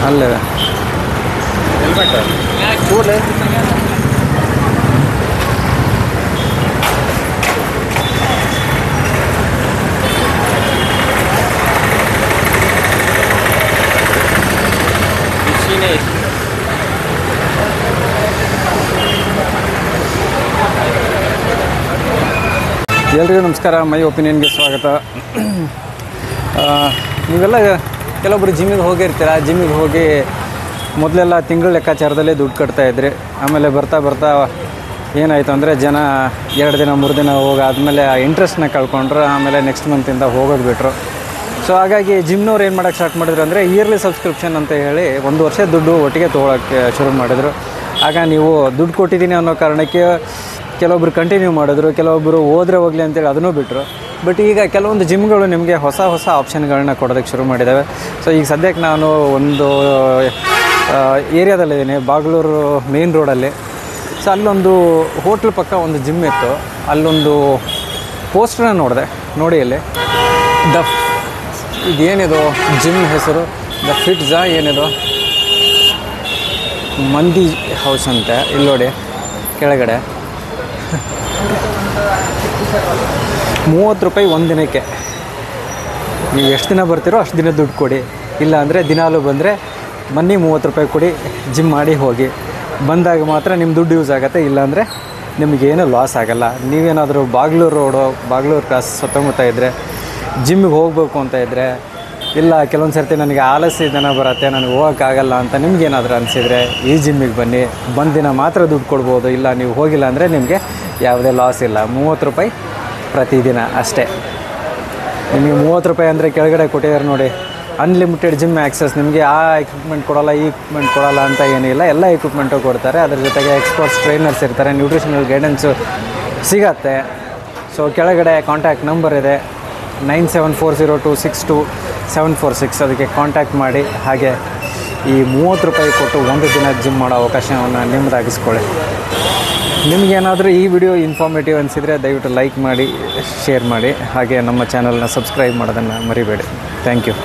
ಅಲ್ಲೇ ಹೆಲ್ಮೆಟ್ ಕೂಡಲೇ ಎಲ್ರಿಗೂ ನಮಸ್ಕಾರ. ಮೈ ಒಪಿನಿಯನ್ಗೆ ಸ್ವಾಗತ. ನೀವೆಲ್ಲ ಕೆಲವೊಬ್ಬರು ಜಿಮ್ಮಿಗೆ ಹೋಗಿರ್ತೀರ. ಜಿಮ್ಮಿಗೆ ಹೋಗಿ ಮೊದಲೆಲ್ಲ ತಿಂಗಳ ಲೆಕ್ಕಾಚಾರದಲ್ಲೇ ದುಡ್ಡು ಕಟ್ತಾಯಿದ್ರಿ. ಆಮೇಲೆ ಬರ್ತಾ ಬರ್ತಾ ಏನಾಯಿತು ಅಂದರೆ ಜನ 2 ದಿನ 3 ದಿನ ಹೋಗಾದ್ಮೇಲೆ ಆ ಇಂಟ್ರೆಸ್ಟ್ನ ಕಳ್ಕೊಂಡ್ರು. ಆಮೇಲೆ ನೆಕ್ಸ್ಟ್ ಮಂತಿಂದ ಹೋಗೋದು ಬಿಟ್ಟರು. ಸೊ ಹಾಗಾಗಿ ಜಿಮ್ನವ್ರು ಏನು ಮಾಡೋಕ್ಕೆ ಸ್ಟಾರ್ಟ್ ಮಾಡಿದ್ರು ಅಂದರೆ ಇಯರ್ಲಿ ಸಬ್ಸ್ಕ್ರಿಪ್ಷನ್ ಅಂತ ಹೇಳಿ 1 ವರ್ಷ ದುಡ್ಡು ಒಟ್ಟಿಗೆ ತೊಗೊಳಕ್ಕೆ ಶುರು ಮಾಡಿದ್ರು. ಆಗ ನೀವು ದುಡ್ಡು ಕೊಟ್ಟಿದ್ದೀನಿ ಅನ್ನೋ ಕಾರಣಕ್ಕೆ ಕೆಲವೊಬ್ರು ಕಂಟಿನ್ಯೂ ಮಾಡಿದ್ರು, ಕೆಲವೊಬ್ಬರು ಹೋದರೆ ಹೋಗಲಿ ಅಂತೇಳಿ ಅದನ್ನೂ ಬಿಟ್ಟರು. ಬಟ್ ಈಗ ಕೆಲವೊಂದು ಜಿಮ್ಗಳು ನಿಮಗೆ ಹೊಸ ಆಪ್ಷನ್ಗಳನ್ನ ಕೊಡೋದಕ್ಕೆ ಶುರು ಮಾಡಿದ್ದಾವೆ. ಸೊ ಈಗ ಸದ್ಯಕ್ಕೆ ನಾನು ಒಂದು ಏರಿಯಾದಲ್ಲಿದ್ದೀನಿ, ಬಾಗ್ಲೂರು ಮೇನ್ ರೋಡಲ್ಲಿ. ಸೊ ಅಲ್ಲೊಂದು ಹೋಟ್ಲ್ ಪಕ್ಕ ಒಂದು ಜಿಮ್ ಇತ್ತು. ಅಲ್ಲೊಂದು ಪೋಸ್ಟರ್ನ ನೋಡಿ ಇಲ್ಲಿ ಇದೇನಿದು ಜಿಮ್ ಹೆಸರು ದ ಫಿಟ್ಜಾ ಏನಿದು ಮಂದಿ ಹೌಸ್ ಅಂತೆ. ಇಲ್ಲಿ ನೋಡಿ ಕೆಳಗಡೆ 30 ರೂಪಾಯಿ ಒಂದು ದಿನಕ್ಕೆ. ನೀವು ಎಷ್ಟು ದಿನ ಬರ್ತೀರೋ ಅಷ್ಟು ದಿನ ದುಡ್ಡು ಕೊಡಿ. ಇಲ್ಲ ಅಂದರೆ ದಿನಾಲೂ ಬಂದರೆ ಬನ್ನಿ 30 ರೂಪಾಯಿ ಕೊಡಿ, ಜಿಮ್ ಮಾಡಿ ಹೋಗಿ. ಬಂದಾಗ ಮಾತ್ರ ನಿಮ್ಮ ದುಡ್ಡು ಯೂಸ್ ಆಗುತ್ತೆ, ಇಲ್ಲಾಂದರೆ ನಿಮಗೇನು ಲಾಸ್ ಆಗೋಲ್ಲ. ನೀವೇನಾದರೂ ಬಾಗ್ಲೂರು ಕ್ರಾಸ್ ಸುತ್ತಮುತ್ತ ಇದ್ದರೆ ಜಿಮ್ಮಿಗೆ ಹೋಗಬೇಕು ಅಂತ ಇದ್ದರೆ, ಇಲ್ಲ ಕೆಲವೊಂದು ಸರ್ತಿ ನನಗೆ ಆಲಸ್ಯ ದಿನ ಬರುತ್ತೆ, ನನಗೆ ಹೋಗೋಕ್ಕಾಗಲ್ಲ ಅಂತ ನಿಮಗೇನಾದರೂ ಅನಿಸಿದರೆ ಈ ಜಿಮ್ಮಿಗೆ ಬನ್ನಿ. ದಿನ ಮಾತ್ರ ದುಡ್ಡು ಕೊಡ್ಬೋದು. ಇಲ್ಲ ನೀವು ಹೋಗಿಲ್ಲ ಅಂದರೆ ನಿಮಗೆ ಯಾವುದೇ ಲಾಸ್ ಇಲ್ಲ. 30 ರೂಪಾಯಿ ಪ್ರತಿದಿನ ಅಷ್ಟೇ. ನಿಮಗೆ 30 ರೂಪಾಯಿ ಅಂದರೆ ಕೆಳಗಡೆ ಕೊಟ್ಟಿದ್ದಾರೆ ನೋಡಿ, ಅನ್ಲಿಮಿಟೆಡ್ ಜಿಮ್ ಆ್ಯಕ್ಸಸ್. ನಿಮಗೆ ಆ ಎಕ್ವಿಪ್ಮೆಂಟ್ ಕೊಡೋಲ್ಲ, ಈ ಎಕ್ವಿಪ್ಮೆಂಟ್ ಕೊಡೋಲ್ಲ ಅಂತ ಏನಿಲ್ಲ, ಎಲ್ಲ ಎಕ್ವಿಪ್ಮೆಂಟು ಕೊಡ್ತಾರೆ. ಅದ್ರ ಜೊತೆಗೆ ಎಕ್ಸ್ಪರ್ಟ್ಸ್ ಟ್ರೈನರ್ಸ್ ಇರ್ತಾರೆ, ನ್ಯೂಟ್ರಿಷನಲ್ ಗೈಡೆನ್ಸು ಸಿಗತ್ತೆ. ಸೊ ಕೆಳಗಡೆ ಕಾಂಟ್ಯಾಕ್ಟ್ ನಂಬರ್ ಇದೆ 9740262746. ಅದಕ್ಕೆ ಕಾಂಟ್ಯಾಕ್ಟ್ ಮಾಡಿ. ಹಾಗೆ ಈ 30 ರೂಪಾಯಿ ಕೊಟ್ಟು 1 ದಿನ ಜಿಮ್ ಮಾಡೋ ಅವಕಾಶವನ್ನು ನಿಮ್ಮದಾಗಿಸ್ಕೊಳ್ಳಿ. ನಿಮಗೇನಾದರೂ ಈ ವಿಡಿಯೋ ಇನ್ಫಾರ್ಮೇಟಿವ್ ಅನಿಸಿದರೆ ದಯವಿಟ್ಟು ಲೈಕ್ ಮಾಡಿ, ಶೇರ್ ಮಾಡಿ. ಹಾಗೆ ನಮ್ಮ ಚಾನಲ್ನ ಸಬ್ಸ್ಕ್ರೈಬ್ ಮಾಡೋದನ್ನು ಮರಿಬೇಡಿ. Thank you.